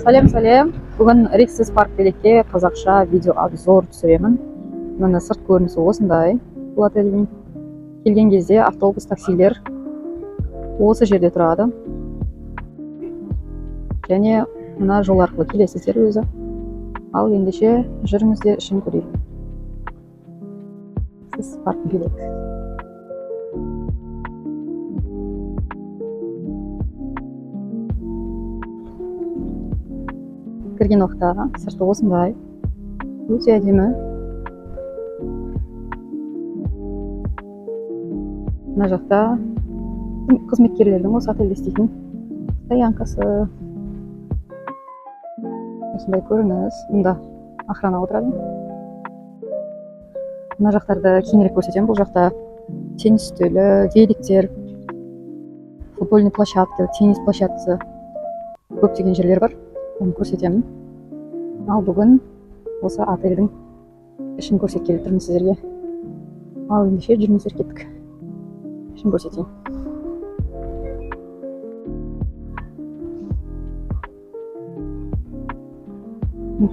Сәлем. Бүгін Риксис парк белекке қазақша видео обзор түсіремін. Мына сырт көрінісі осындай. Бұл отельдің келген кезде автобус, таксилер осы жерде тұрады. Және мына жол арқылы келесіздер өзі. Ал ендеше жүріңіздер, ішін көрейік. Риксис парк белек. Кірген уақытта сырты осындай. Өте әдемі. Мына жақта қызметкерлердің осы отельде істейтін стоянкасы. Осындай көрініс. Мұнда охрана отырады. Мына жақтарды кеңірек көрсетемін. Бұл жақта теннис үстелі, великтер, футбольный площадка, теннис площадкасы, көптеген жерлер бар. Оны көрсетемін. Ал бүгін осы отельдің ішін көрсеткелі тұрмын сіздерге. Ал ендеше жүріңіздер, кеттік. Ішін көрсетейін.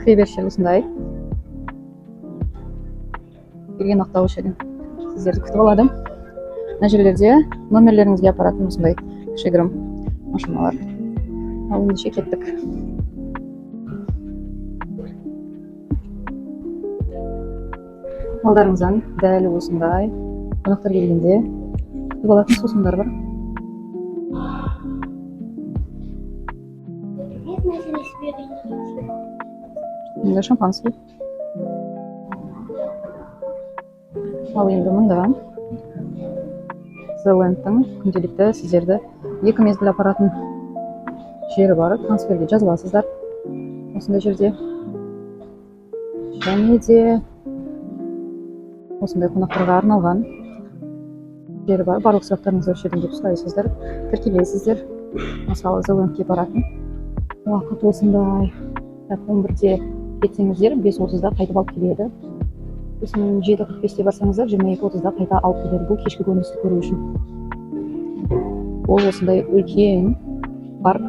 Кіреберіс жері осындай. Келген уақытта осы жерден сіздерді күтіп аладым. Мына жерлерде номерлеріңізге апаратын осындай кішігірім машиналар. Ал ендеше кеттік. Алдарыңыздан дәл осындай қонақтар келгенде күтіп алатын сусындар бар. Мұнда шампанский. Ал енді мұнда Зеландтың күнделікті сіздерді 2 мезгіл апаратын жері бар. Трансферге жазыласыздар осындай жерде. Және де осындай қонақтарға арналған жері бар. Барлық сұрақтарыңызды осы жерден деп сұрайсыздар, тіркелесіздер. Мысалы Зеландке баратын уақыт осындай. 11-де кетсеңіздер 5:30-да қайтып алып келеді. Сосын 7:45-те барсаңыздар 22:30-да қайта алып келеді. Бұл кешкі көріністі көру үшін. Ол осындай үлкен парк.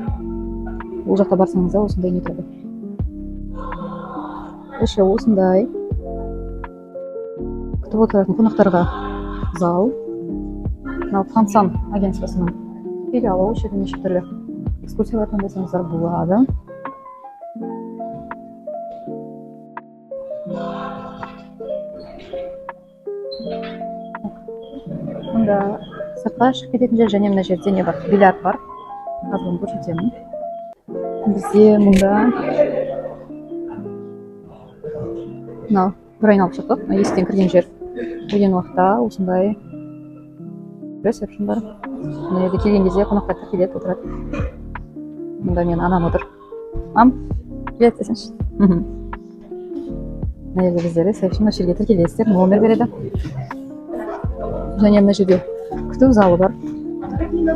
Бұл жақта барсаңыздар осындай не тұрады. Іші осындай. Күтіп отыратын қонақтарға зал. Мынау Фансан агенциясының филиалы. Осы жерде неше түрлі экскурсиялар таңдасаңыздар болады. Мұнда сыртқа шығып кететін жер және мына жерде не бар? Бильярд бар. Қазір көрсетемін. Бізде мұнда мынау бір айналып шықтық. Есіктен кірген жер. Келген уақытта осындай ресепшн бар. Мына жерде келген кезде қонақтар тіркеледі, отырады. Мұнда менің анам отыр. Мам, привет десеңші. Мына жерде бізде ресепшн, осы жерге тіркелесіздер, номер береді. Және мына жерде күту залы бар.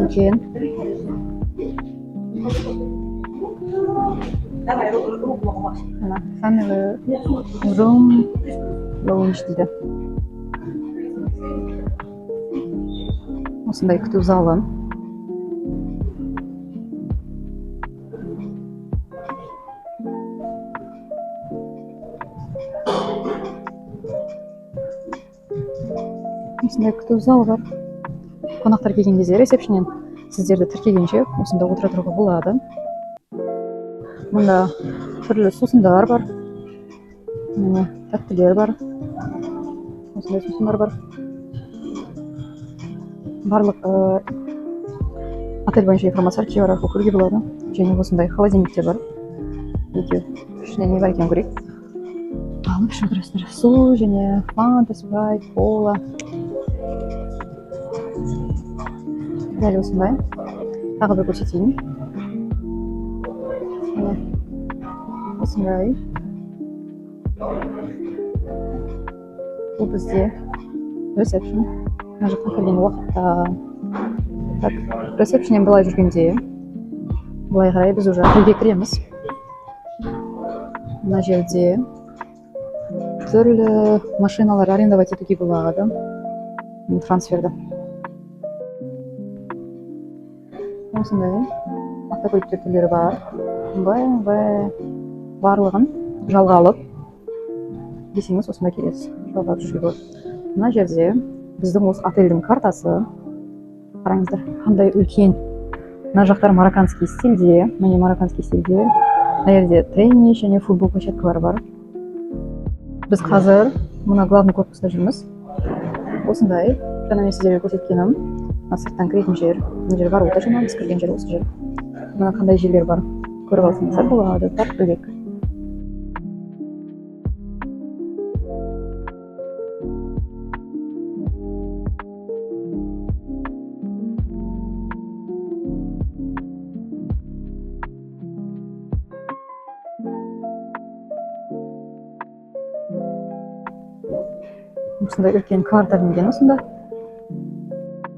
Үлкен. Family room lounge дейді. Осындай күту залы. Осындай күту залы бар. Қонақтар келген кезде ресепшннен сіздерді тіркегенше осында отыра тұруға болады. Мұнда түрлі сусындар бар. Міне тәттілер бар. Осындай сусындар бар. Барлық отель бойынша информация QR арқылы көруге болады. Және осындай холодильниктер бар. Ішінде не бар екенін көрейік. Алып ішін көресіздер. Су және фанта, спрайт, кола. Дәл осындай. Тағы бір көрсетейін. Осындай. Бұл бізде ресепшн. Мына жаққа кірген уақытта. Ресепшннен былай жүргенде былай қарай біз уже үйге кіреміз. Мына жерде түрлі машиналар арендовать етуге болады. Трансферді. Осындай автокөліктер түрлері бар. Б барлығын жалға алып десеңіз осында келесіз, жалға алып жүруге болады. Мына жерде біздің осы отельдің картасы, қараңыздар қандай үлкен. Мына жақтар марокканский стильде, міне марокканский стильде. Мына жерде теннис және футбол площадкалары бар. Біз қазір мына главный корпуста жүрміз. Осындай, жаңа мен сіздерге көрсеткенім, сырттан кіретін жер. Мына жер бар, ота жаңа біз кірген жер осы жер. Мына қандай жерлер бар, көріп алсаңыздар болады. Так, бөлек. Осындай үлкен карта ілінген осында.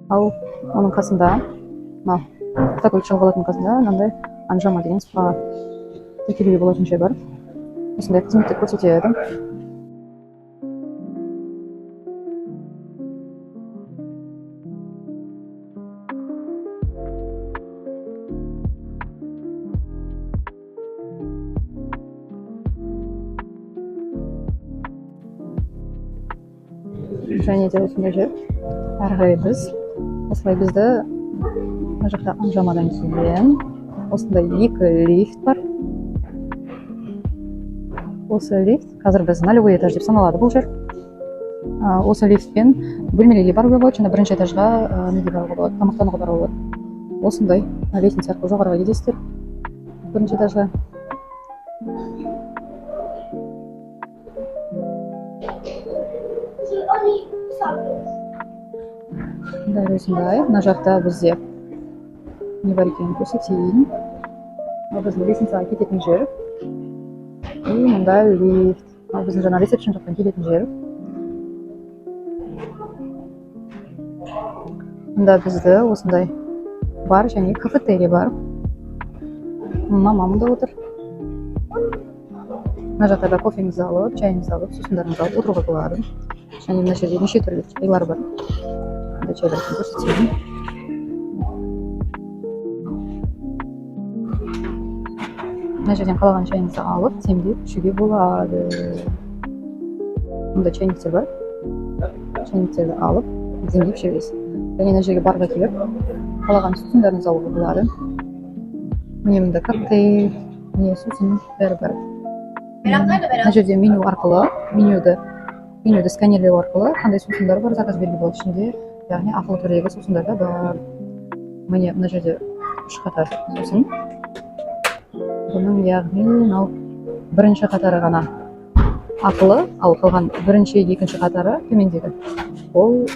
Ал оның қасында, мынау автокөлік жалға алатын қасында мынандай Анжама деген спа тіркелуге болатын жер бар. Осындай қызметті көрсетеді. Және де осындай жер. Әрі қарай біз осылай бізді мына жақта Анжамадан кейін осындай 2 лифт бар. Осы лифт қазір біз 0-й этаж деп саналады бұл жер. Осы лифтпен бөлмелерге баруға болады, және бірінші этажға неге баруға болады, тамақтануға баруға болады. Осындай лестница арқылы жоғарыға кетесіздер бірінші этажға. Дәл осындай. Мына жақта бізде не бар екенін көрсетейін. Біздің лестницаға кететін жер. И мында лифт. Біздің жаңа ресепшн жақтан келетін жер. Мында бізді осындай бар және кафетерия бар. Мама мында отыр. Мына жақта да кофемізді алып, чайымызды алып, сусындарымызды алып отыруға болады. Және мына жерде неше түрлі чайлар бар. Мында чайларды көрсетейін. Мына жерден қалаған чайыңызды алып, демдеп ішуге болады. Мында чайниктер бар. Чайниктерді алып, демдеп іше бересіз. Және мына жерге барға келіп, қалаған сусындарыңызды алуға болады. Міне мында коктейль, не сусын, бәрі бар. Мына жерде меню арқылы, менюді сканерлеу арқылы қандай сусындар бар заказ беруге болады ішінде, яғни ақылы түрдегі сусындар да бар. Міне мына жерде 3 қатар сусын. Бұның яғни мынау бірінші қатары ғана ақылы, ал қалған бірінші, екінші қатары төмендегі. Ол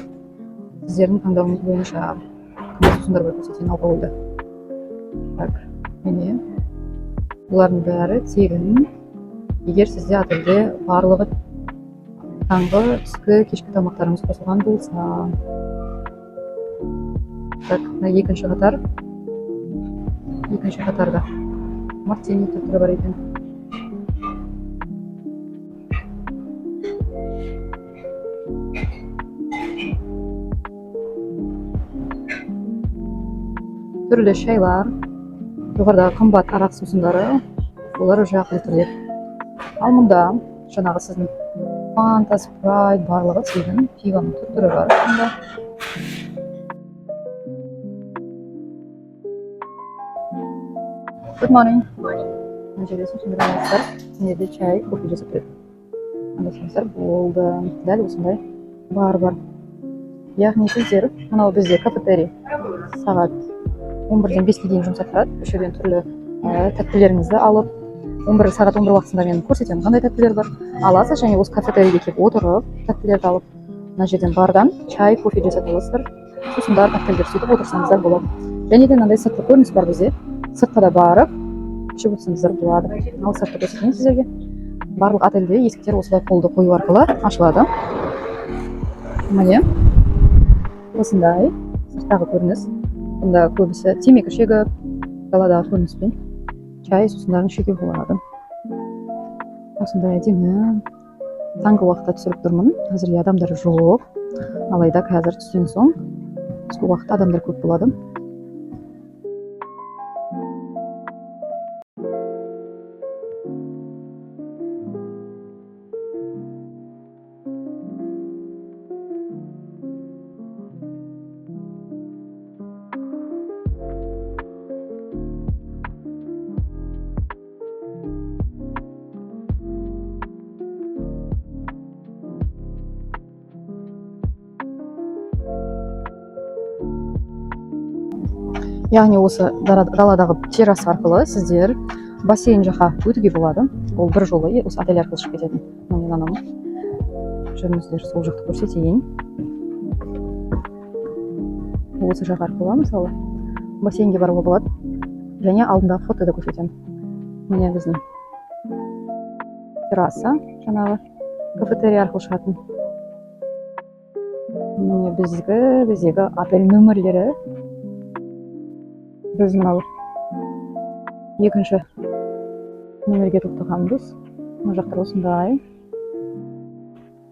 сіздердің таңдауыңыз бойынша қандай сусындар бар көрсетейін алкогольді. Так, міне бұлардың бәрі тегін. Егер сізде отельде барлығы таңғы, түскі, кешкі тамақтарыңыз қосылған болса. Так, мына екінші қатар. Екінші қатарда мартини түрі бар екен. Түрлі шайлар, жоғарыдағы қымбат арақ сусындары, олар уже ақылы түрде. Ал мұнда жаңағы сіздің Фанта, Спрайт барлығы тегін, пиваның түрі бар. Good morning. Мына жерде сусындарыңыздар, мына жерде чай, кофе жасап береді. Андасаңыздар болды. Дәл осындай бар. Яғни сіздер, мынау бізде кафетерий сағат 11-ден 5-ке дейін жұмыс атқарады. Осы жерден түрлі тәттілеріңізді алып, сағат 11 уақытында мен көрсетемін қандай тәттілер бар. Аласыз және осы кафетерийге келіп отырып, тәттілерді алып, мына жерден бардан чай, кофе жасап аласыздар. Сусындар, тәттілер сөйтіп отырсаңыздар болады. Және де мынандай сыртқы көрініс бар бізде. Сыртқа да барып, ішіп отырсаңыздар болады. Ал сыртқы көрсетейін сіздерге. Барлық отельде есіктер осылай қолды қою арқылы ашылады. Міне осындай сырттағы көрініс. Бұнда көбісі темекі шегіп, даладағы көрініспен чай, сусындарын ішуге болады. Осындай әдемі. Таңғы уақытта түсіріп тұрмын. Қазірге адамдар жоқ. Алайда қазір түстен соң түскі уақытта адамдар көп болады. яғни осы даладағы терраса арқылы сіздер бассейн жаққа өтуге болады. Ол бір жолы осы отель арқылы шығып кететін. Мен анау жүріңіздер, сол жақты көрсетейін. Осы жақ арқылы мысалы бассейнге баруға болады. Және алдындағы фотода көрсетемін. Міне біздің терраса, жаңағы кафетерия арқылы шығатын. Міне біздегі отель нөмірлері. Біз мынау екінші нөмерге тоқтағанбыз. Мына жақтар осындай.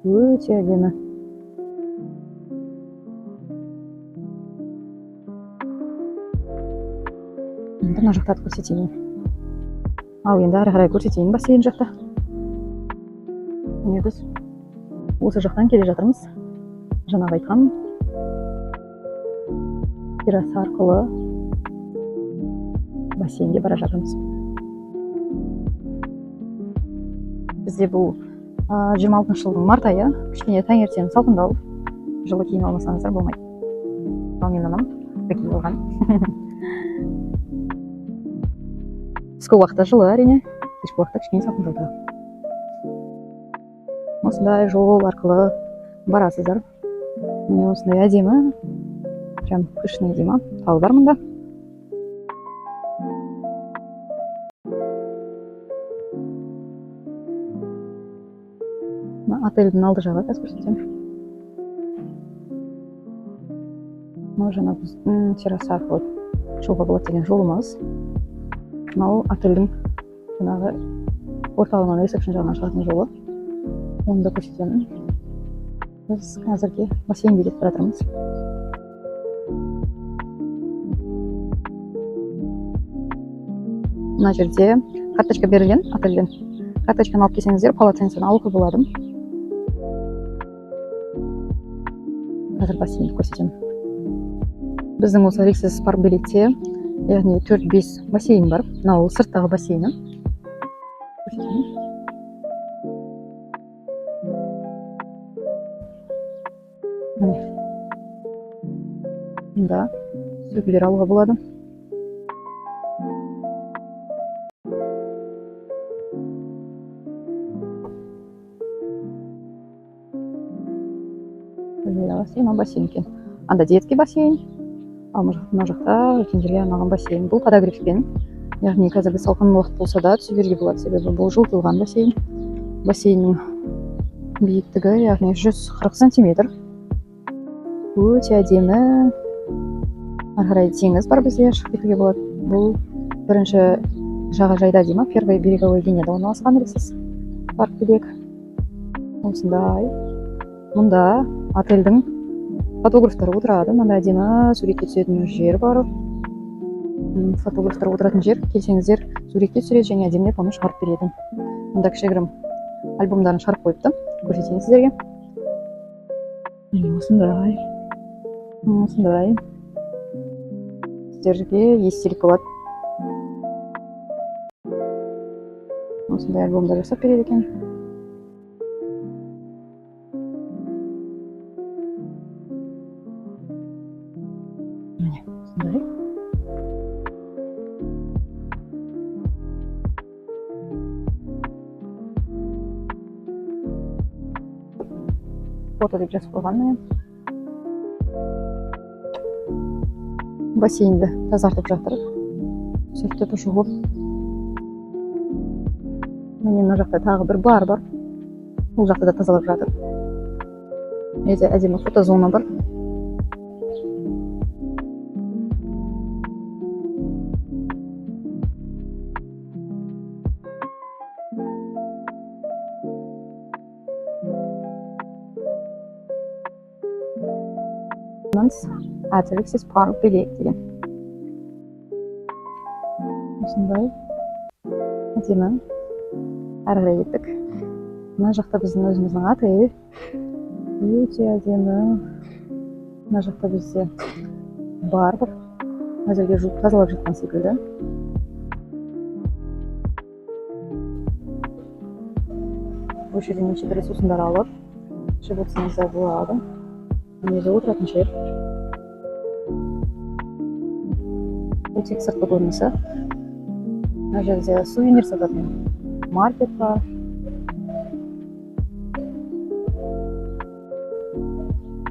Өте әдемі. Енді мына жақтарды көрсетейін. Ал енді ары қарай көрсетейін бассейн жақта. Міне біз осы жақтан келе жатырмыз. Жаңағы айтқан терраса арқылы бассейнге бара жатырмыз. Бізде бұл 26 жылдың март айы, кішкене таңертең салқындау. Жылы киім алмасаңыздар болмайды. Ал мен анам киіп алған. Түскі уақытта жылы әрине, кешкі уақытта кішкене салқындау. Осындай жол арқылы барасыздар. Міне осындай әдемі, прям күшіне әдемі тау бар мұнда. Отельдің алды жағы қазір көрсетемін. Мынау жаңа біздің терраса арқылы шығуға болады деген жолымыз. Мынау отельдің жаңағы орталығынан ресепшн жағынан шығатын жолы. Оны да көрсетемін. Біз қазірге бассейнге кетіп бара жатырмыз. Мына жерде карточка берілген отельден. Карточканы алып келсеңіздер, полотенцені алуға болады. Қазір бассейнді көрсетемін. Біздің осы Риксис парк билетте, яғни 4-5 бассейн бар. Мынау сырттағы бассейні. Көрсетемін. Міне. Мұнда сөкілер алуға болады. Бассейн екен. Анда детский бассейн, ал мына жақта үлкендерге арналған бассейн. Бұл подогревпен, яғни қазіргі салқын уақыт болса да түсуге болады, себебі бұл жылытылған бассейн. Бассейннің биіктігі, яғни 140 сантиметр. Өте әдемі. Ары қарай теңіз бар, бізде шығып кетуге болады. Бұл бірінші жағажайда деймі, первый береговой линияда орналасқан Риксис парк билет. Осындай. Мұнда отельдің фотографтар отырады. Мында әдемі суретке түсетін жер бар. Фотографтар отыратын жер. Келсеңіздер, суретке түсіреді және әдемілеп оны шығарып береді. Мұнда кішігірім альбомдарын шығарып қойыпты. Көрсетейін сіздерге. Осындай. Осындай. Сіздерге естелік болады. Осындай альбомдар жасап береді екен. Фото деп жазып қойған. Бассейнді тазартып жатыр. Сөйтіп жуып. Міне мына жақта тағы бір бар. Бұл жақта да тазалап жатыр. Өте әдемі фотозона бар. At Riksis парк билет деген. Осындай әдемі. Әрі қарай кеттік. Мына жақта біздің өзіміздің отель. Өте әдемі. Мына жақта бізде бар. Әзірге жуып тазалап жатқан секілді. Бұл жерден неше сусындар алып ішіп отырсаңыздар болады. Міне отыратын жер. бұл тек сыртқы көрінісі. Мына жерде сувенир сататын маркет бар.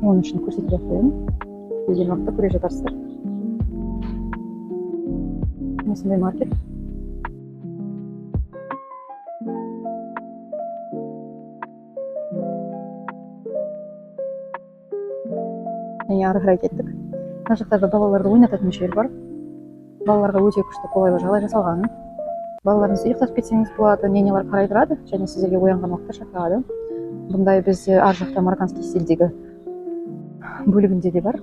Оның үшін көрсетіп қояйын. Келген уақытта көре жатарсыздар. Осындай маркет. Және ары қарай кеттік. Мына жақтарда балаларды ойнататын жер бар. Балаларға өте күшті қолайлы жағдай жасалған. Балаларыңызды ұйықтатып кетсеңіз болады, ненелер қарай тұрады және сіздерге оянған уақытта шақырады. Бұндай бізде ар жақта марокканский стильдегі бөлігінде де бар.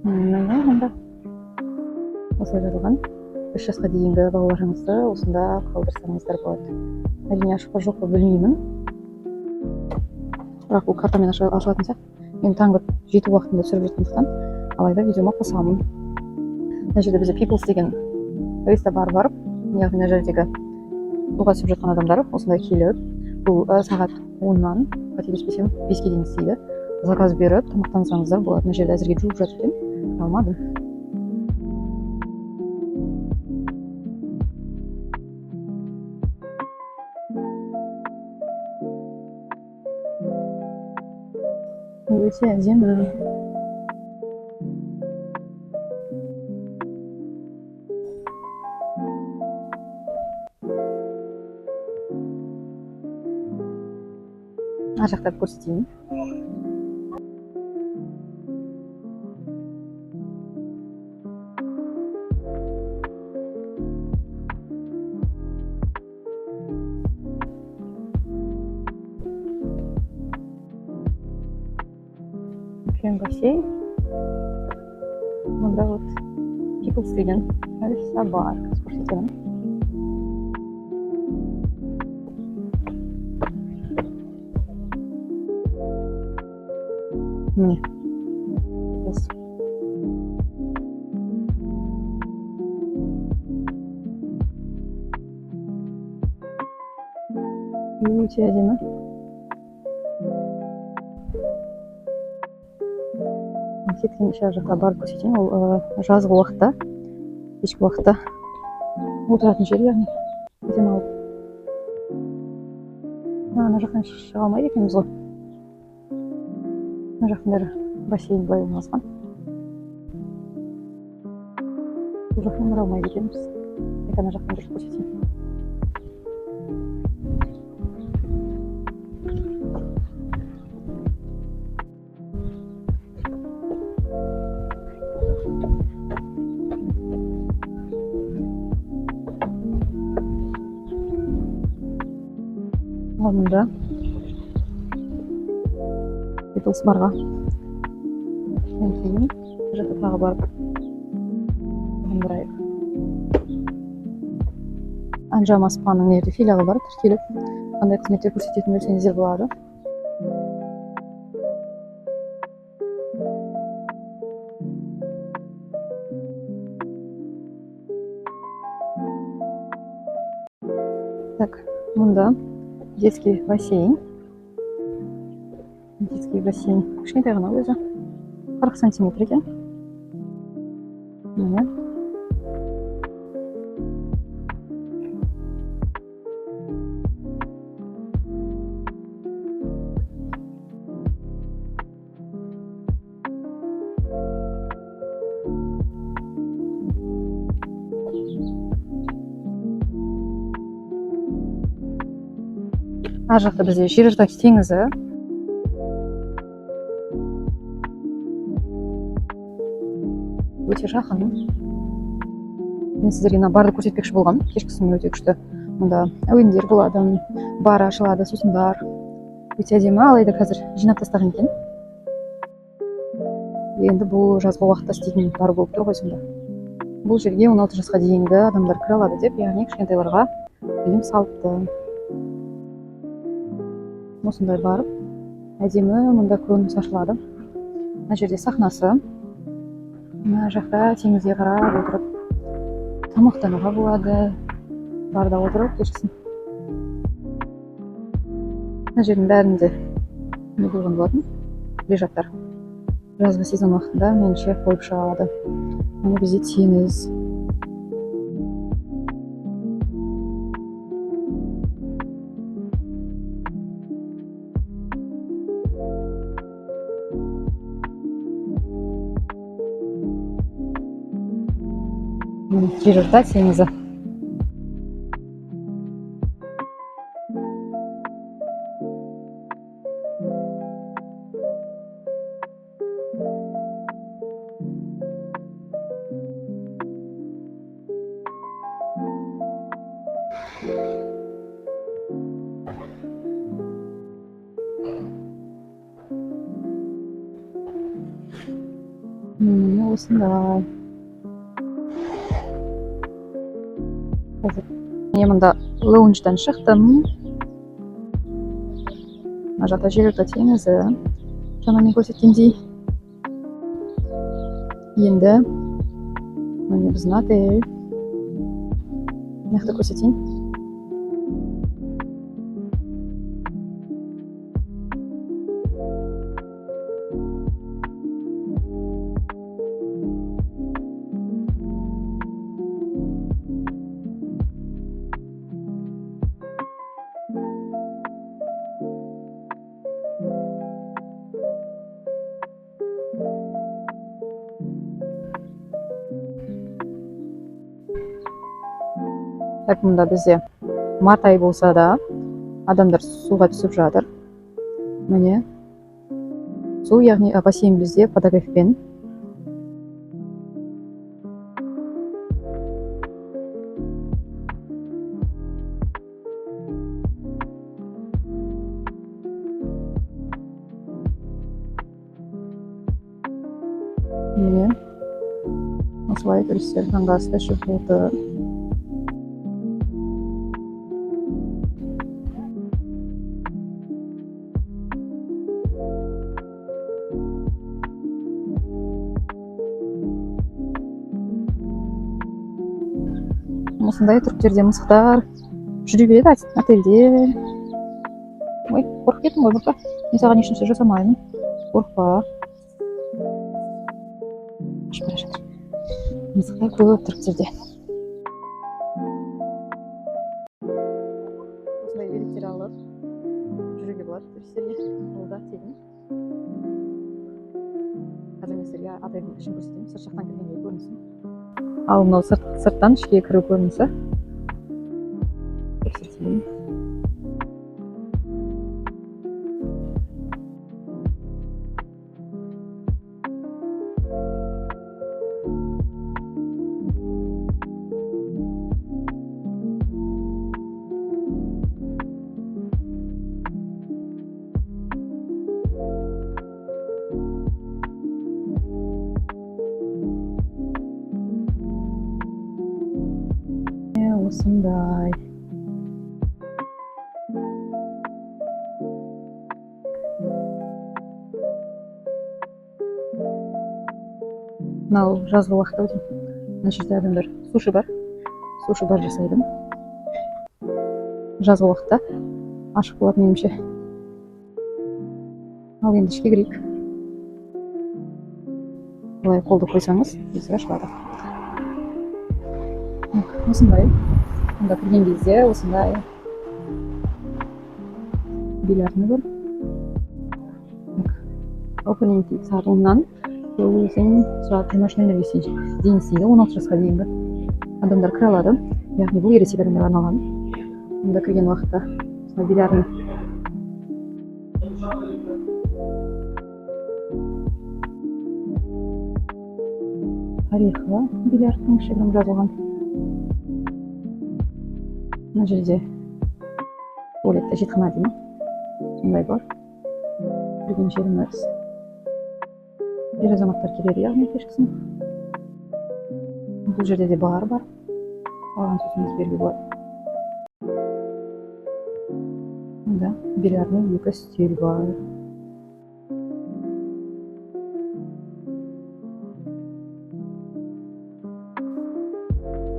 Мында осылай жазылған. 3 жасқа дейінгі балаларыңызды осында қалдырсаңыздар болады. Әрине ашық па жоқ па білмеймін. Бірақ бұл картамен ашылатын сияқты. Мен таңғы 7 уақытында түсіріп жатқандықтан, алайда видеома қосамын. Мына жерде бізде Peoples деген ресторан бар. Яғни мына жердегі суға түсіп жатқан адамдар осындай келіп, бұл сағат 10-нан, қателеспесем 5-ке дейін істейді. Заказ беріп, тамақтансаңыздар болады. Мына жерде әзірге жуып жатыр екен, алмадым. Өте әдемі. Ар жақтарды көрсетейін. Үлкен бассейн. Мұнда вот Peoples деген нәрсе бар. Көрсетемін. Міне. Өте әдемі. Кеткен жаққа барып көрсетейін. Ол жазғы уақытта, кешкі уақытта отыратын жер, яғни демалып. Ана жақтан шыға алмайды екенбіз ғой. Мына жақтың бәрі бассейн былай орналасқан. Бұл жақтан бара алмайды екенбіз. Ана жақтан дұрыс көрсетейін. Мұнда Peoples барға. Кейін жақта тағы барып бұндырайық. Анжама спаның нерді филиалы бар, тіркеліп. Қандай қызметтер көрсететін білсеңіздер болады. Так, мұнда детский бассейн. Детский бассейн. Кішкентай ғана өзі. 40 сантиметр екен. Міне. Ар жақта бізде Жерорта теңізі. Өте жақын. Мен сіздерге барды көрсетпекші болғам. Кешкісін өте күшті. Мұнда әуендер болады, бар ашылады, сусындар. Өте әдемі, алайда қазір жинап тастаған екен. Енді бұл жазғы уақытта істейтін бар болып тұр ғой сонда. Бұл жерге 16 жасқа дейінгі адамдар кіре алады деп, яғни кішкентайларға тыйым салыпты. Осындай барып, әдемі мұнда көрініс ашылады. Мына жерде сахнасы. Мына жақта теңізге қарап отырып тамақтануға болады. Барда отырып кешкісін. Мына жердің бәрінде не болған болатын? Лежактар. Жазғы сезон уақытында меніңше қойып шығады. Міне бізде теңіз. жерорта теңізі. Осындай. Мен мында лаунждан шықтым. Мына жақта жерорта теңізі. Жаңа мен көрсеткендей. Енді міне біздің отель. Нақты көрсетейін. Так, мында бізде март айы болса да адамдар суға түсіп жатыр. Міне су, яғни бассейн бізде подогревпен. Міне осылай туристер таңғы аста ішіп отыр. Осындай түріктерде мысықтар жүре береді отельде. Ой, қорқып кеттім ғой, Бұрқа. Мен саған ешнәрсе жасамаймын. Қорықпа. Ашып бара жатыр. Мысықтар көп түріктерде. Осындай билеттер алып жүруге болады туристерге. Ол да тегін. Қазір мен сіздерге отельдің ішін көрсетемін. Сырт жақтан кіргенде көрінсін. Ал мынау сырттан ішке кіру көрінісі. Көрсетейін. Осындай. Мынау жазғы уақытта өтем. Мына жерде адамдар суши бар жасайды. Жазғы уақытта ашық болады меніңше. Ал енді ішке кірейік. Былай қолды қойсаңыз, есік ашылады. Осындай. Мұнда кірген кезде осындай бильярдный бар. Опенинг сағат 10-нан closing сағат 23:00-ге дейін істейді, 16 жасқа дейінгі адамдар кіре алады. Яғни бұл ересек адамдарға арналған. Мұнда кірген уақытта бильярдный. Тарихы бильярдтың кішігірім жазылған. Мына жерде туалетте жетхана деймін. Сондай бар. Кірген жеріміз. Ер азаматтар келеді, яғни кешкісін. Бұл жерде де бар. Алған сөзіміз беруге болады. Мұнда бильярдный 2 үстел бар.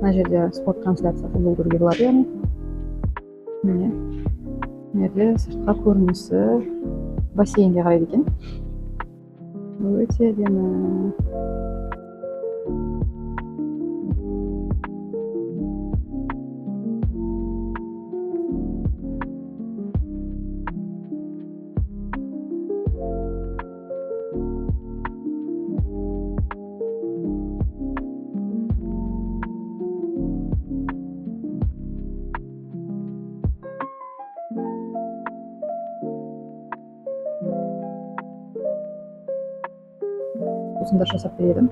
Мына жерде спорт трансляциясы бұл көруге болады, яғни. Міне. Мерде сыртқа көрінісі бассейнге қарайды екен. Өте әдемі. сусындар жасап береді.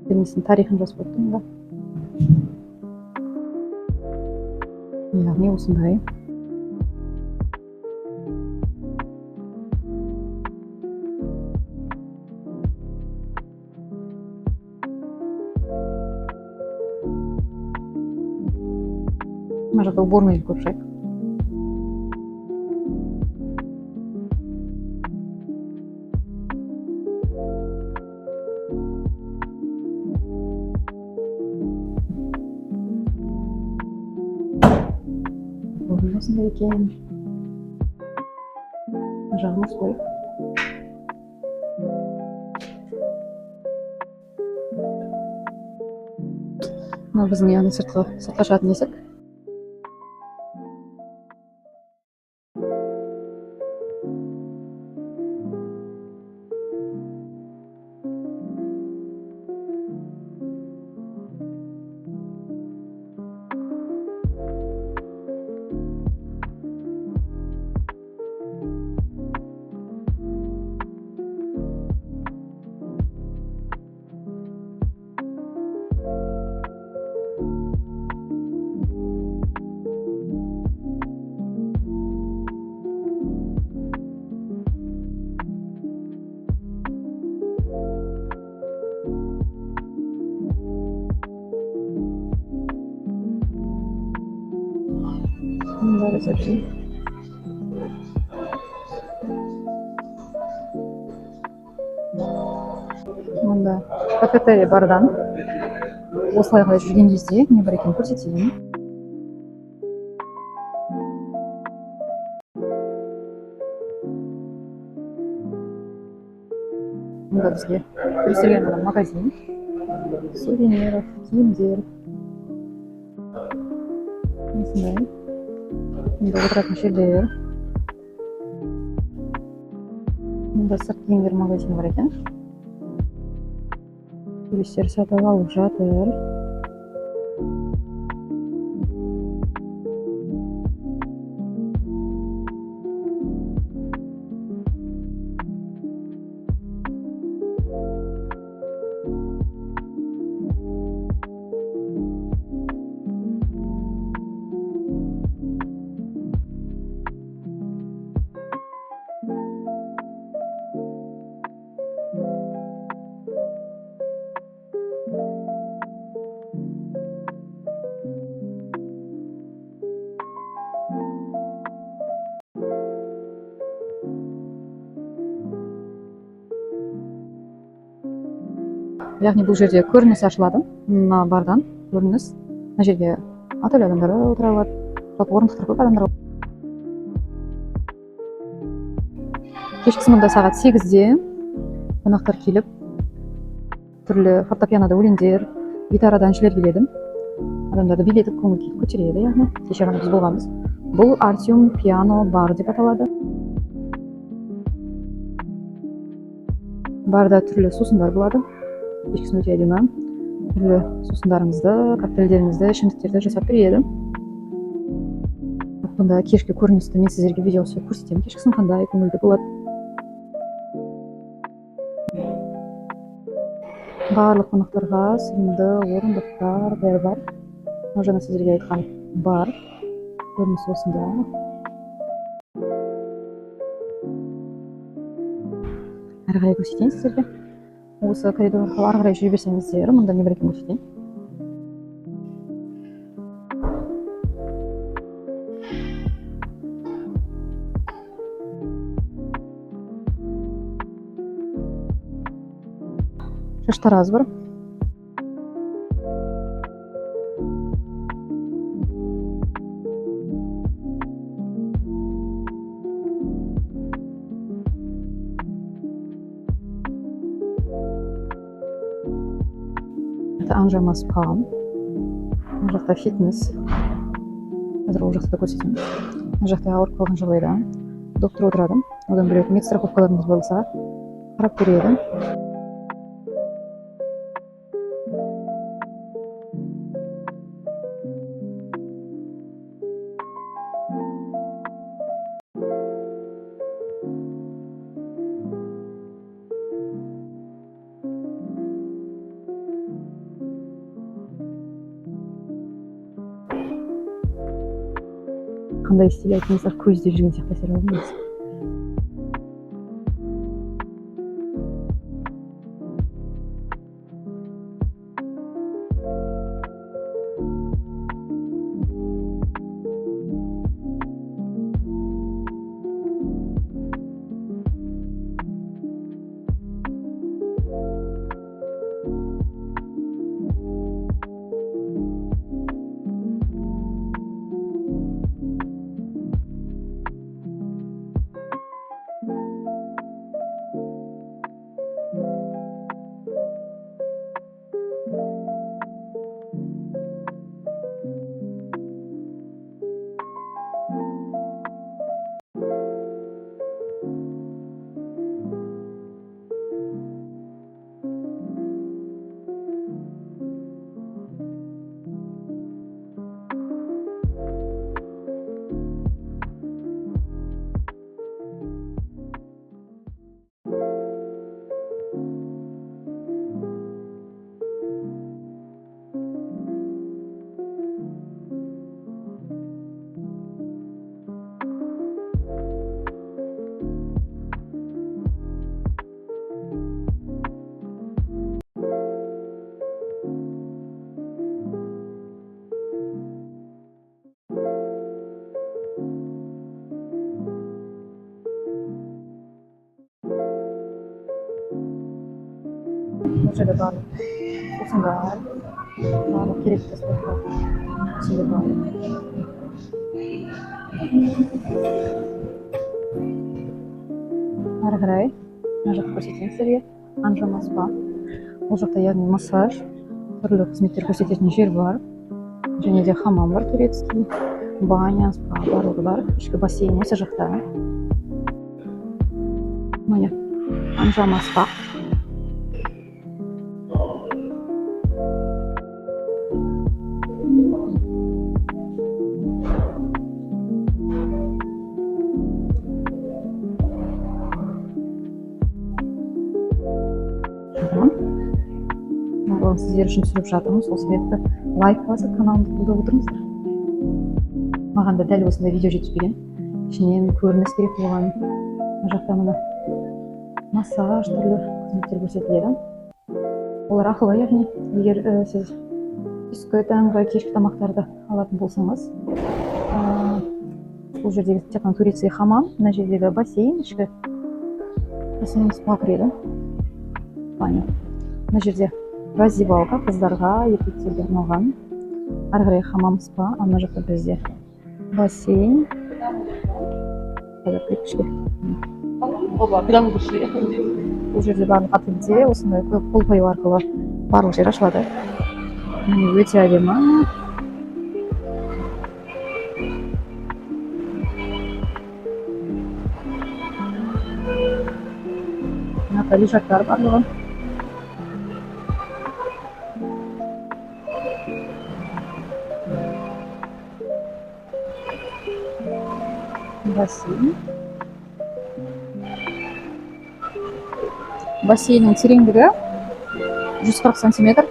Денесінің тарихын жазып өттім да. Яғни осындай. Мына жақта уборный көп жай. Осындай екен. Мына жағы мужской. Мына біздің яғни сыртқа шығатын есік. Мында ресепшн. Мында кафетерия бардан. Осылай қалай жүрген кезде не бар екенін көрсетейін. Мында бізге көрсетілген магазин. Сувениров, киімдер. Осындай. Мында отыратын жерлер. Мында сырт киімдер магазины бар екен. Туристер сатып алып жатыр. Яғни бұл жерде көрініс ашылады. Мына бардан көрініс. Мына жерге отель адамдары отыра алады. Жалпы орындықтар көп адамдар. Кешкісі мұнда сағат 8-де қонақтар келіп, түрлі фортепианода өлеңдер, гитарада әншілер келеді. Адамдарды билетіп көңіл күй көтереді, яғни кеше ғана біз болғанбыз. Бұл Артем пиано бар деп аталады. Барда түрлі сусындар болады. Кешкісін өте әдемі. Түрлі сусындарыңызды, коктейльдеріңізді, ішімдіктерді жасап береді. Бұнда кешкі көріністі мен сіздерге видеосы көрсетемін. Кешкісін қандай көңілді болады. Барлық қонақтарға сыйымды орындықтар бәрі бар. Жаңа сіздерге айтқан бар. Көрініс осында. Әрі қарай көрсетейін сіздерге. Осы коридор арқылы ары қарай жүре берсеңіздер, мұнда не бар екенін көрсетейін. Шаштараз бар. Это Анжама спа. Мына жақта фитнес. Қазір ол жақта да көрсетемін. Мына жақта ауырып қалған жағдайда доктор отырады. Одан бөлек медстраховкаларыңыз болса қарап көреді. қандай стиль айтыңыздар, көздеп жүрген сияқты әсер алдыңыз. Бұл жерде барлық осындай барлық керекті спорттар ішінде бар. Ары қарай мына жақты көрсетейін сіздерге. Анжама спа. Бұл жақта яғни массаж, түрлі қызметтер көрсететін жер бар. Және де хамам бар, турецкий, баня, спа барлығы бар. Ішкі бассейн осы жақта. Міне Анжама спа. Сіздер үшін түсіріп жатырмыз, сол себепті лайк басып каналымды қолдап отырыңыздар. Маған да дәл осындай видео жетіспеген. Ішінен көрініс керек болған. Мына жақта мына массаж, түрлі қызметтер көрсетіледі. Олар ақылы, яғни егер сіз түскі, таңғы, кешкі тамақтарды алатын болсаңыз, бұл жердегі тек қана турецкий хамам, мына жердегі бассейн, ішкі бассейн спа кіреді. Мына жерде раздевалка қыздарға, еркектерге арналған. Ары қарай хамам спа, ана жақта бізде бассейн. Бұл жерде барлық отельде осындай қол қою арқылы барлық жер ашылады. Өте әдемі. Мына лежактар барлығы. Бассейн. Бассейннің тереңдігі 140 сантиметр.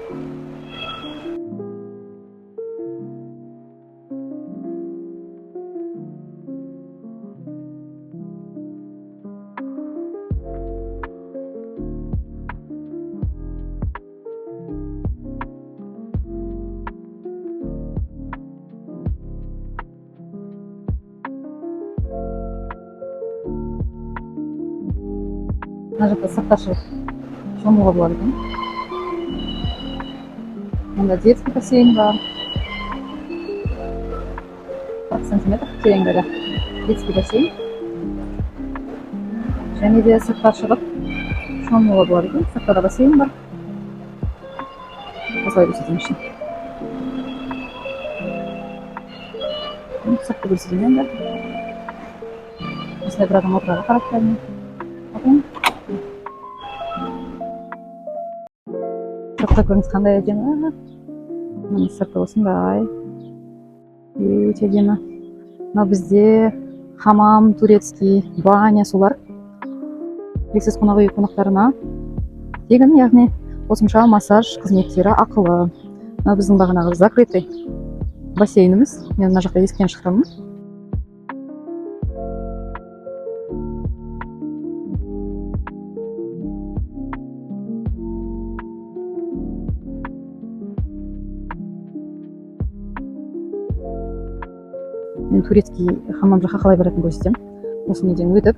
Мына жақта сақташылық шомылуға болады екен. Мында детский бассейн бар. 40 сантиметр тереңдігі детский бассейн. Және де сыртқа шығып шомылуға болады екен. Сыртта да бассейн бар. Осылай көрсетейін ішін. Сыртты көрсетейін енді. Осылай бір адам отырады қарап кәдімгі. Сыртта көрініс қандай әдемі. Міне сырты осындай. Өте әдемі. Мынау бізде хамам, турецкий, баня солар. Сіз қонақ үй қонақтарына тегін, яғни қосымша массаж қызметтері ақылы. Мынау біздің бағанағы закрытый бассейніміз. Мен мына жақта есіктен шықтым. турецкий хамам жаққа қалай баратынын көрсетемін. Осы неден өтіп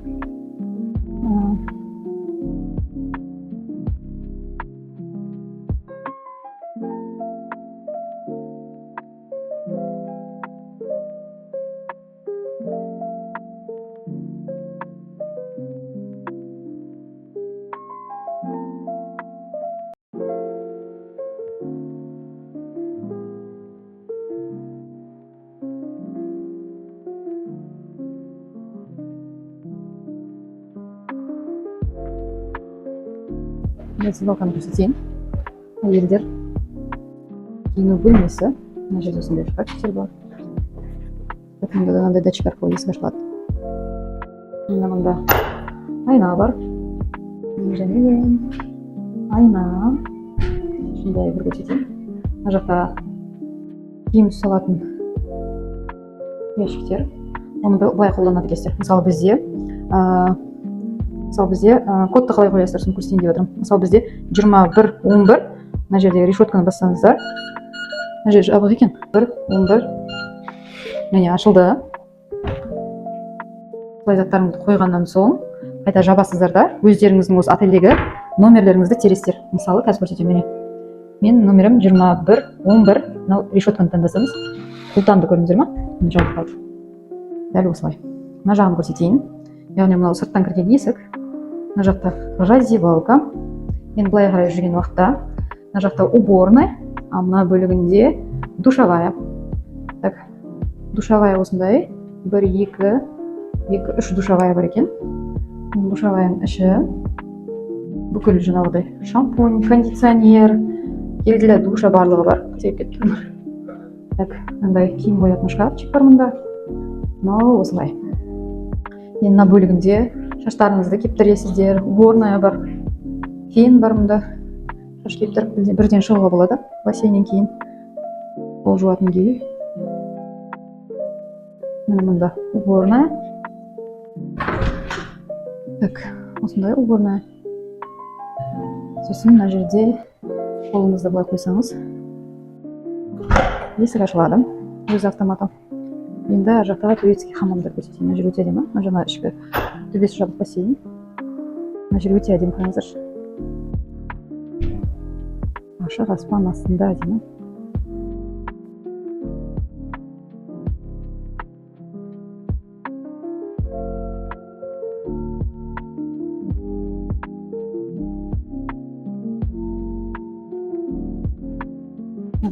мен сізге балконды көрсетейін. Әйелдер киіну бөлмесі. Мына жерде осындай шкафтер бар. Мынандай датчик арқылы есік ашылады. Мында айна бар. Және айна. Шындай бір көрсетейін. Мына жақта киім салатын ящиктер. Оны былай қолданады екенсіздер. Мысалы бізде кодты қалай қоясыздар, соны көрсетейін деп отырмын. Мысалы бізде 21-11. Мына жердегі решетканы бассаңыздар. Мына жер жабық екен. 1-11. Міне ашылды. Былай заттарыңызды қойғаннан соң қайта жабасыздар да өздеріңіздің осы отельдегі номерлеріңізді тересіздер. Мысалы қазір көрсетемін. Мен номерім 21-11. Мынау решетканы таңдасаңыз құлтанды көрдіңіздер ма? Жабық қалды. Дәл осылай. Мына жағын көрсетейін. Яғни мынау сырттан кірген есік. Мына жақта раздевалка. Мен былай қарай жүрген уақытта мына жақта уборная, а мына бөлігінде душевая. Так, душевая осындай 1, 2, 3 душевая бар екен. Душеваяның іші бүкіл жаңағыдай шампунь, кондиционер, келгілі душа барлығы бар. Тек кеткен. Так, мындай киім қоятын шкафчик бар мұнда. Мынау осылай. Мен мына бөлігінде шаштарыңызды кептіресіздер, уборная бар, фен бар мұнда. Шаш кептіріп бірден шығуға болады бассейннен кейін. Пол жуатын күй. Мұнда уборная. Так, осындай уборная. Сосын мына жерде қолыңызды былай қойсаңыз, есік ашылады, өз автоматы. Енді ар жақтағы турецкий хамамды көрсетейін. Мына жер өте әдемі. Жаңа ішкі төбесі жабық бассейн. Мына жер өте әдемі, қараңыздаршы. Ашық аспан астында әдемі.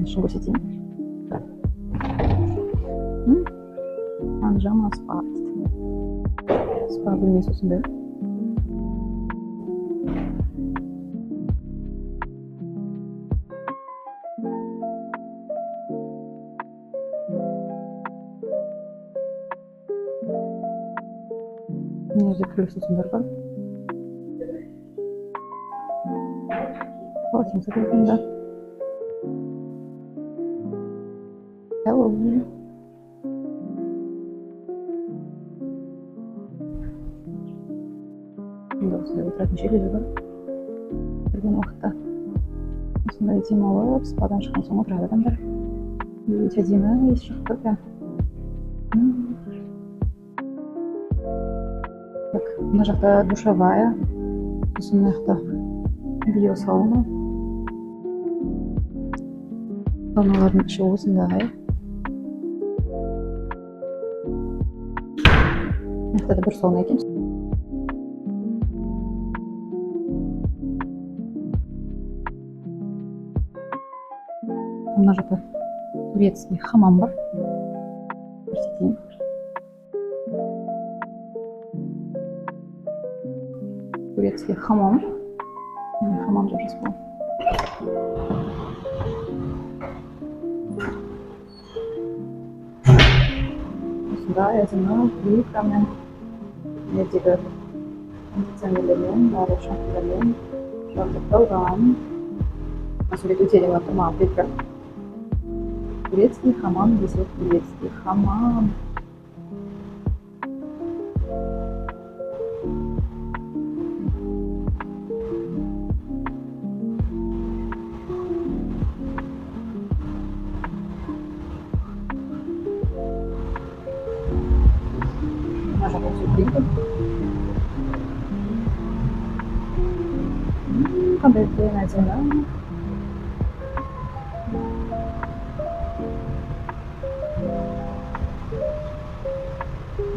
Шын көрсетейін. Анжама спа. Спа бөлмесі осындай. Мына жерде күрес осындар бар. Полотенце қойғанда. Осындай отыратын жерлері бар. Бірген уақытта осындай демалып, спадан шыққан соң отырады адамдар. Өте әдемі, ес шықты прям. Так, мына жақта душевая. Сосын мына жақта биосауна. Сауналардың іші осындай. Мына жақта да бір сауна екен. Мына жақта турецкий хамам бар. Көрсетейін. Турецкий хамам. Хамам деп жазып қойған. Осындай әдемі плитамен, жердегі кондиционерлермен, барлық шампуньдармен жабдықталған. Сурет өте әдемі тұр, маған плитка. Турецкий хамам десек, турецкий хамам. Мына жака сүйрейді. Қандай екен әдемі.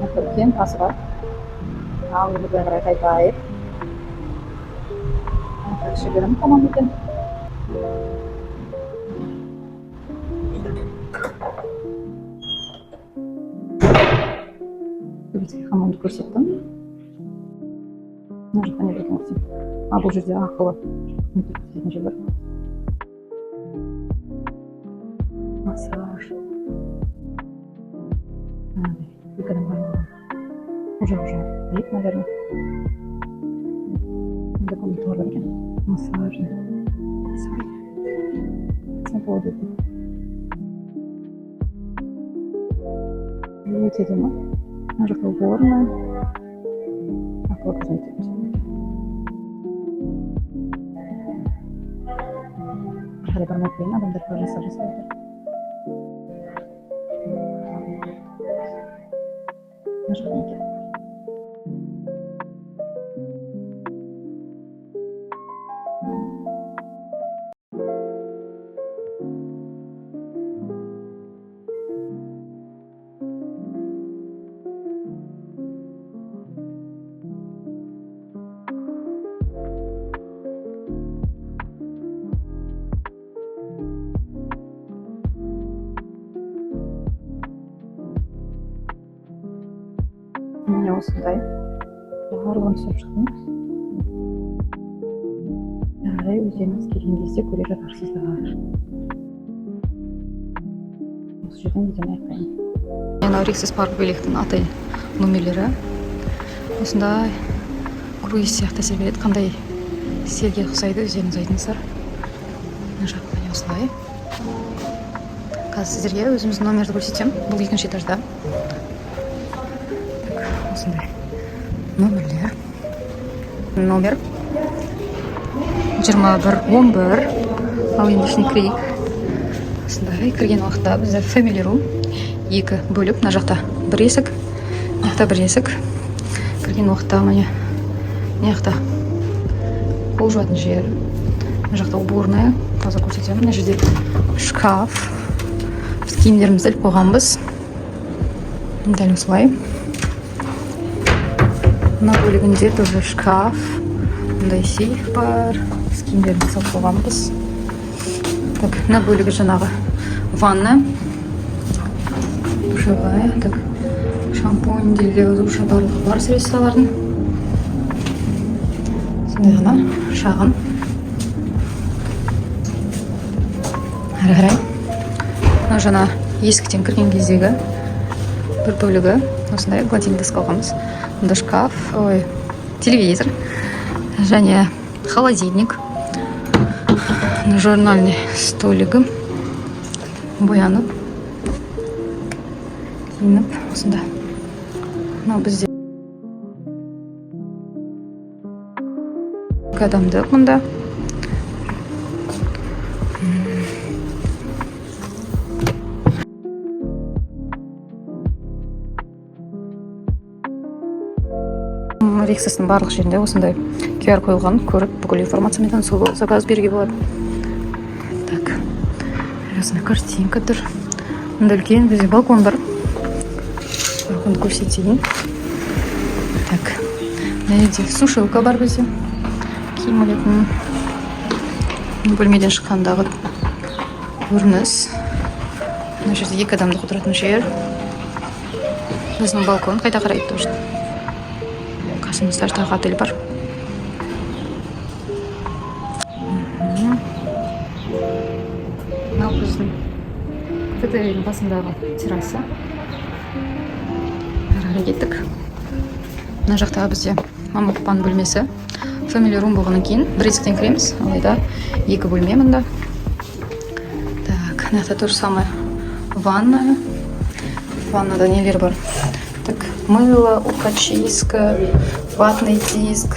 Үлкен тасы бар. Ал үйге қарай қайтайық. Кішігірім тамам екен. Хамамды көрсеттім. Мына жақта не білген көрсем. Бұл жерде ақылы көрсететін жер бар. Массаж. Екі адам бар болған. Уже бейт, наверное. Документтар бар екен. Массажный. Свобода. Өте әдемі. Мына жақта уборная. Ақылы қызмет ететін. Әрі бармай қойын, адамдар жасап жасайды. Мына жақта екен. Міне осындай барлығын түсіп шықтым. Әрі өздеріңіз келген кезде көре жатарсыздар. Осы жерден видеоны аяқтаймын. Мына Риксис парк белектің отель номерлері осындай круиз сияқты әсер береді. Қандай стильге ұқсайды, өздеріңіз айтыңыздар. Мына жақта осылай. Қазір сіздерге өзіміздің номерді көрсетемін. Бұл екінші этажда. Осындай номерлер. Номер 2111. Ал енді ішіне кірейік. Осындай кірген уақытта бізде family room. Екі бөліп, мына жақта бір есік, мына жақта бір есік. Кірген уақытта міне мына жақта қол жуатын жер. Мына жақта уборная. Қазір көрсетемін. Мына жерде шкаф. Біз киімдерімізді іліп қойғанбыз. Дәл осылай. Мына бөлігінде тоже шкаф. Мындай сейф бар. Біз киімдерімізді салып қойғанбыз. Так, мына бөлігі жаңағы ванна. Душевая. Так, шампунь, делдегі душа барлығы бар средстволардың. Сондай ғана шағын. Әрі қарай. Мына жаңа есіктен кірген кездегі бір бөлігі. Осындай гладильный диск алғанбыз. Мұнда шкаф, телевизор және холодильник. Журнальный столигі. Боянып. Киініп. Осында. Мынау бізде. Адамдық мұнда. Риксистің барлық жерінде осындай QR қойылған, көріп бүкіл информациямен сол заказ беруге болады. Так, осындай картинка тұр. Мында үлкен бізде балкон бар. Балконды көрсетейін. Так, мына жерде сушилка бар бізде. Киім алатын. Бөлмеден шыққандағы көрініс. Мына жерде екі адамды отыратын жер. Біздің балкон қайда қарайды тоже. Қасымызда тағы отель бар. Мынау біздің отельдің басындағы терраса. Әрі кеттік. Мына жақтағы бізде мама папаның бөлмесі. Family room болғаннан кейін бір есіктен кіреміз. Алайда екі бөлме мұнда. Так, мына жақта то же самое. Ванна. Ваннада нелер бар. Так, мыло, ухочистка, ватный диск,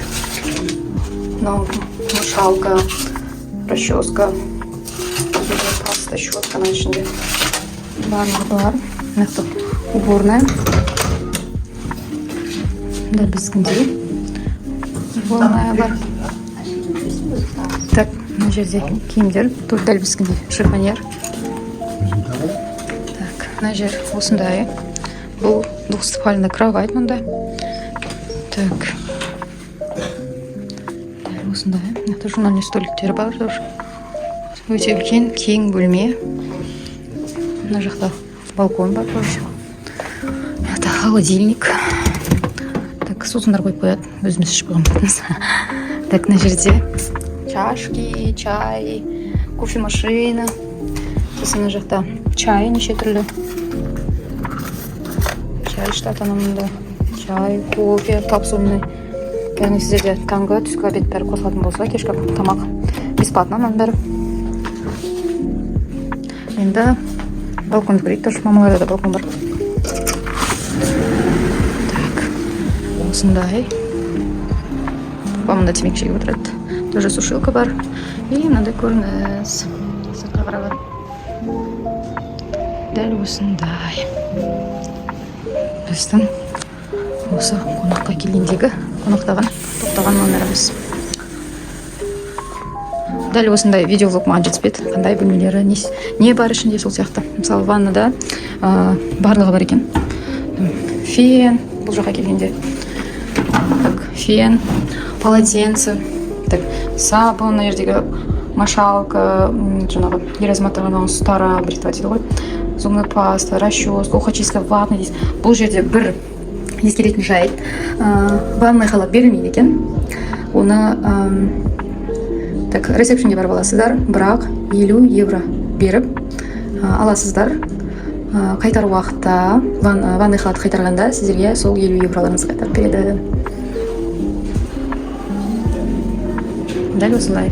мушалка, расческа, паста, щетка на ішінде. Бар. Мына уборная. дәл біздікіндей ванная бар. Так, мына жерде киімдер, тут дәл біздікіндей шифоньер. Так, мына жер осындай. Бұл двухспальный кровать мұнда. Так. Дәл осындай. Мына журнальный столиктер бар. Өте үлкен кең бөлме. Мына жақта балкон бар. Это холодильник. Так, сусындар қойып қояды. Өзіміз ішіп қойғанбыз. Так, мына жерде чашки, чай, кофемашина. Сосын мына жақта чай неше түрлі. Чай ішті анамында. Чай, кофе, капсульный. Яғни сіздерде таңғы, түскі обед бәрі қосылатын болса, кешкі тамақ бесплатно мұның бәрі. Енді балконды көрейік, тоже мамаларда да балкон бар. Так, осындай. Мамында темекі шегіп отырады. Тоже сушилка бар. И мынандай көрініс. Сыртқа қарап. Дәл осындай. Біздің осы қонаққа келгендегі қонақтаған, тоқтаған номеріміз. Дәл осындай видеолог маған жетіспеді. Қандай бөлмелері, не бар ішінде сол сияқты. Мысалы, ваннада барлығы бар екен. Фен, бұл жаққа келгенде. Так, фен, полотенце, так, сабын, мына жердегі машалка, жаңағы еразматтарған ұстара бритва дейді ғой. Зубная паста, расческа, ухочистка, ватный дейсіз. Бұл жерде бір ескеретін жайт. Ванный халат берілмейді екен. Оны так, ресепшнге барып аласыздар, бірақ 50 евро беріп аласыздар. Қайтар уақытта, ванный халат қайтарғанда сіздерге сол 50 евроларыңыз қайтарып береді. Дәл осылай.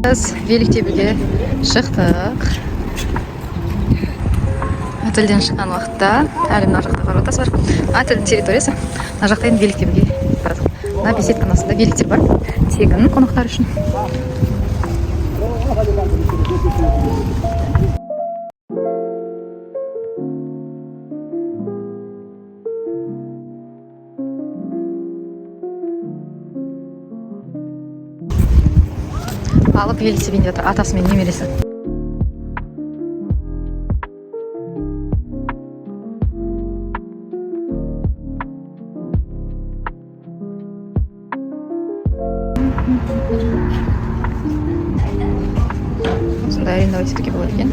Biz Великтебіге шықтық. Отельден шыққан уақытта әлі мына жақта воротасы бар. Отельдің территориясы мына жақта енді Великтебіге барады. Мына беседканың астында великтер бар. Тегін қонақтар үшін. Алып велосипедінде жатыр атасы мен немересі. Осындай арендовать етуге болады екен.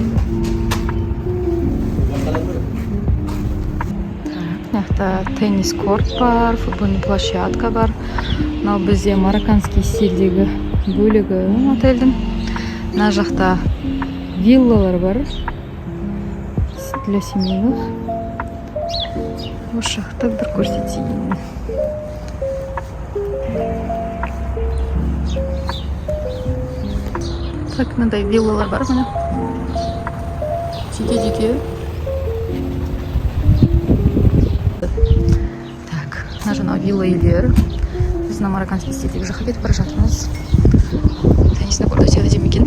Мына жақта теннис корт бар, футбольный площадка бар. Мынау бізде марокканский стильдегі бөлігі отельдің. Мына жақта виллалар бар для семейных. Осы жақта бір көрсетейін. Так, мынандай виллалар бар міне. Жеке-жеке. Так, мына жаңа вилла үйлер. Біз мына марокканский стильдегі жаққа кетіп бара жатырмыз. Теннисный корт өте әдемі екен.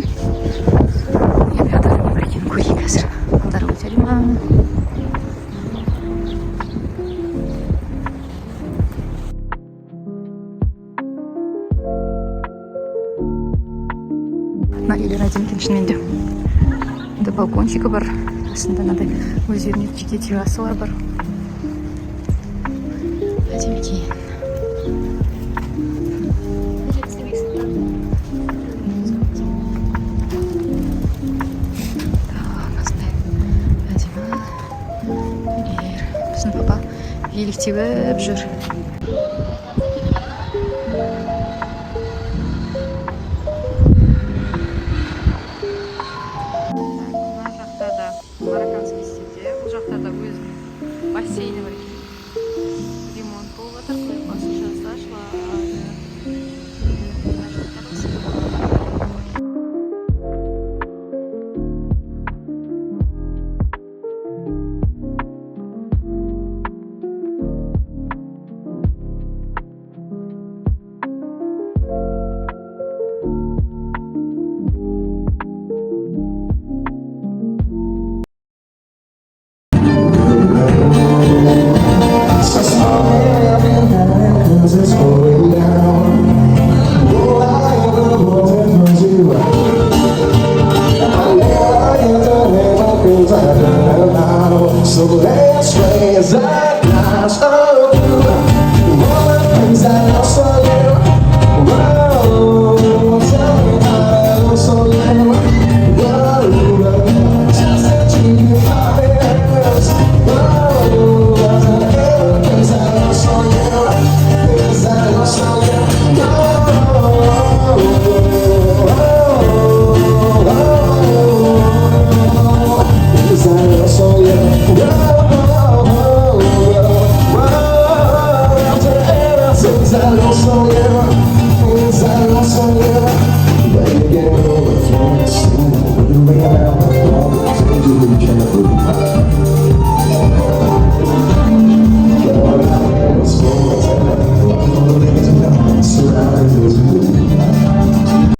Мен бұяқтар не бар екенін көрейін қазір. Алдар өте әдемі. Мына үйлер әдемі екен шынымен де. Мында балкончигі бар. Астында мынандай өздеріне жеке террасалар бар. Әдемі екен. Біздің папа еліктеп жүр. Мына жақта да марокканский стильде. Бұл жақта да өзінің бассейні бар екен. Ремонт болып жатыр, қоймасы жасалады. So let's raise that glass of you. All the things I lost for you. Whoa, tell me how I lost for you. Whoa, just to treat you happiness. Whoa, all the things I lost for you. Things I lost for you. Things I lost for you.